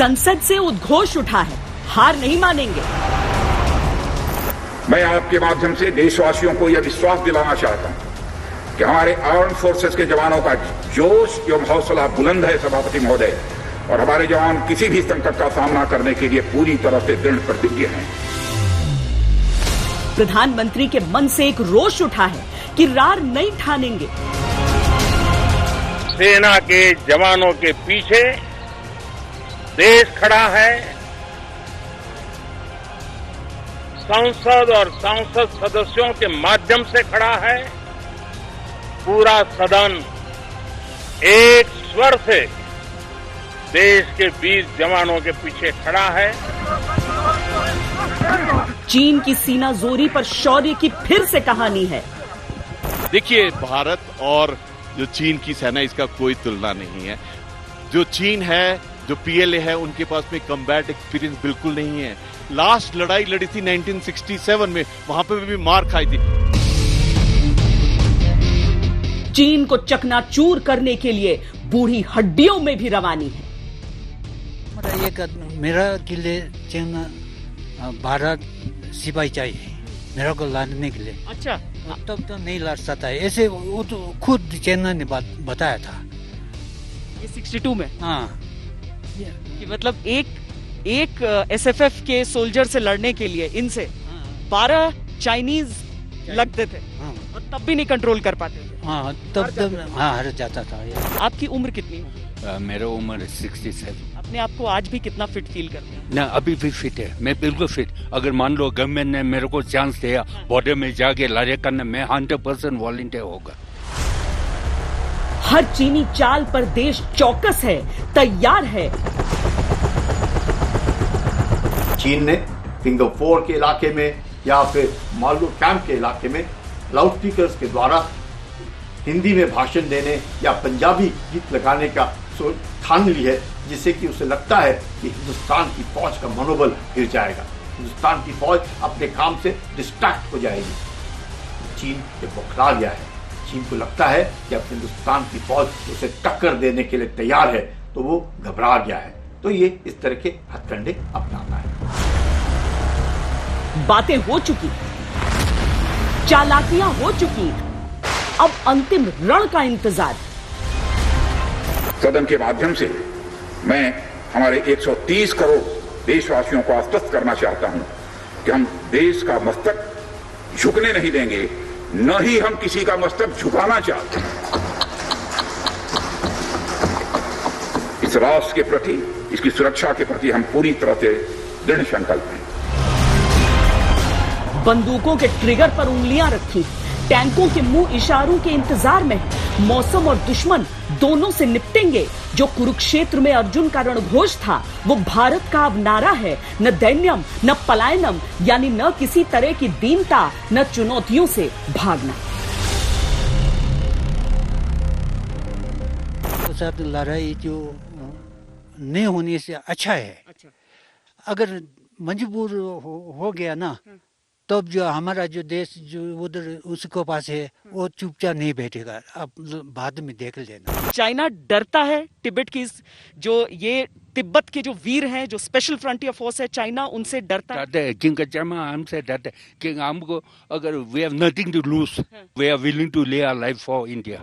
संसद से उद्घोष उठा है, हार नहीं मानेंगे। मैं आपके माध्यम से देशवासियों को यह विश्वास दिलाना चाहता हूं कि हमारे आर्म्ड फोर्सेस के जवानों का जोश एवं हौसला बुलंद है सभापति महोदय, और हमारे जवान किसी भी संकट का सामना करने के लिए पूरी तरह से दृढ़ प्रतिज्ञ हैं। प्रधानमंत्री के मन से एक रोष उठा है कि रार नहीं ठानेंगे। सेना के जवानों के पीछे देश खड़ा है, संसद और सांसद सदस्यों के माध्यम से खड़ा है, पूरा सदन एक स्वर से देश के 20 जवानों के पीछे खड़ा है। चीन की सीना जोरी पर शौर्य की फिर से कहानी है। देखिए, भारत और जो चीन की सेना, इसका कोई तुलना नहीं है। जो चीन है, जो पीएलए है, उनके पास में कम्बैट एक्सपीरियंस बिल्कुल नहीं है। लास्ट लड़ाई लड़ी थी 1967 में, वहां पे भी मार खाई थी। चीन को चकनाचूर करने के लिए बूढ़ी हड्डियों में भी रवानी है। मेरा के लिए चीन 12 सिपाही चाहिए मेरा को लड़ने के लिए। अच्छा, तब तो नहीं लड़ सकता है ऐसे, वो तो खुद चीन ने बताया था ये 62 में। हाँ, कि मतलब एक एसएफएफ के सोल्जर से लड़ने के लिए इनसे 12 चाइनीज लगते थे। हाँ। और तब भी नहीं कंट्रोल कर पाते थे। हाँ, तब हाँ हर जाता था। आपकी उम्र कितनी है? मेरा उम्र 67। अपने आप को आज भी कितना फिट फील करते हैं? ना, अभी भी फिट है, मैं बिल्कुल फिट। अगर मान लो गवर्नमेंट ने मेरे को चांस दिया बॉर्डर में जाके लड़ाई करने, मैं 100% वॉलंटियर होगा। हर चीनी चाल पर देश चौकस है, तैयार है। चीन ने फिंगर 4 के इलाके में या फिर मालू कैंप के इलाके में लाउड स्पीकर्स के द्वारा हिंदी में भाषण देने या पंजाबी गीत लगाने का ठान ली है, जिससे कि उसे लगता है कि हिंदुस्तान की फौज का मनोबल गिर जाएगा, हिंदुस्तान की फौज अपने काम से डिस्ट्रैक्ट हो जाएगी। चीन ये बौखला गया है। चीन को लगता है कि अब हिंदुस्तान की फौज उसे टक्कर देने के लिए तैयार है, तो वो घबरा गया है, तो ये इस तरह के हथकंडे अपनाता है। बातें हो चुकी, चालाकियां हो चुकी, अब अंतिम रण का इंतजार। सदन के माध्यम से मैं हमारे 130 करोड़ देशवासियों को आश्वस्त करना चाहता हूं कि हम देश का मस्तक झुकने नहीं देंगे, न ही हम किसी का मस्तक झुकाना चाहते हैं। इस राष्ट्र के प्रति, इसकी सुरक्षा के प्रति हम पूरी तरह से दृढ़ संकल्प हैं। बंदूकों के ट्रिगर पर उंगलियां रखी, टैंकों के मुंह इशारों के इंतजार में, मौसम और दुश्मन दोनों से निपटेंगे। जो कुरुक्षेत्र में अर्जुन का रणघोष था, वो भारत का अब नारा है। न दैन्यम, न पलायनम, यानी न किसी तरह की दीनता, न चुनौतियों से भागना। तो साथ लड़ाई जो नहीं होने से अच्छा है। अगर मजबूर हो गया ना, तब जो हमारा जो देश जो उधर उसके पास है, वो चुपचाप नहीं बैठेगा। अब बाद में देख लेना। चाइना डरता है तिब्बत की, जो ये तिब्बत के जो वीर हैं, जो स्पेशल फ्रंटियर फोर्स है, चाइना उनसे डरता है। क्योंकि चाइना हमसे डरता है कि हमको अगर we have nothing to lose, we are willing to lay our life for India.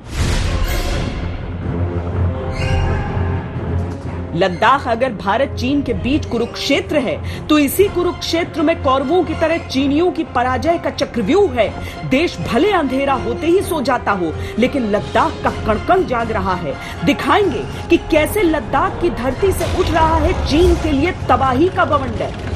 Ladakh अगर भारत चीन के बीच कुरुक्षेत्र है, तो इसी कुरुक्षेत्र में कौरवों की तरह चीनियों की पराजय का चक्रव्यूह है। देश भले अंधेरा होते ही सो जाता हो, लेकिन लद्दाख का कण-कण जाग रहा है। दिखाएंगे कि कैसे लद्दाख की धरती से उठ रहा है चीन के लिए तबाही का बवंडर।